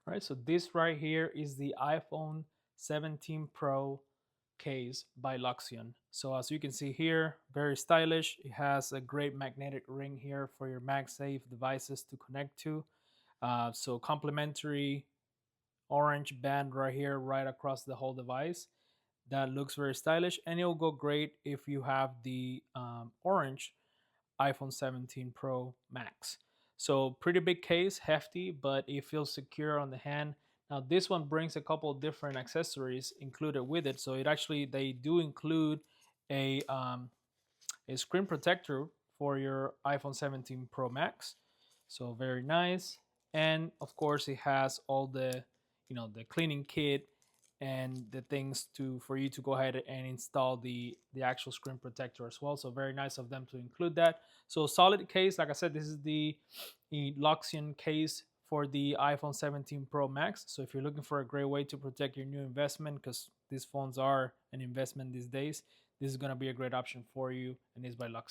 All right, so this right here is the iPhone 17 Pro case by Luxion. So as you can see here, very stylish. It has a great magnetic ring here for your MagSafe devices to connect to. So complementary orange band right here, right across the whole device. That looks very stylish, and it'll go great if you have the orange iPhone 17 Pro Max. So pretty big case, hefty, but it feels secure on the hand. Now this one brings a couple different accessories included with it. So they do include a screen protector for your iPhone 17 Pro Max. So very nice. And of course it has all the the cleaning kit and the things to for you to go ahead and install the actual screen protector as well. So very nice of them to include that. So solid case, like I said, this is the Luxion case for the iPhone 17 Pro Max. So if you're looking for a great way to protect your new investment, because these phones are an investment these days, this is going to be a great option for you, and it's by Luxion.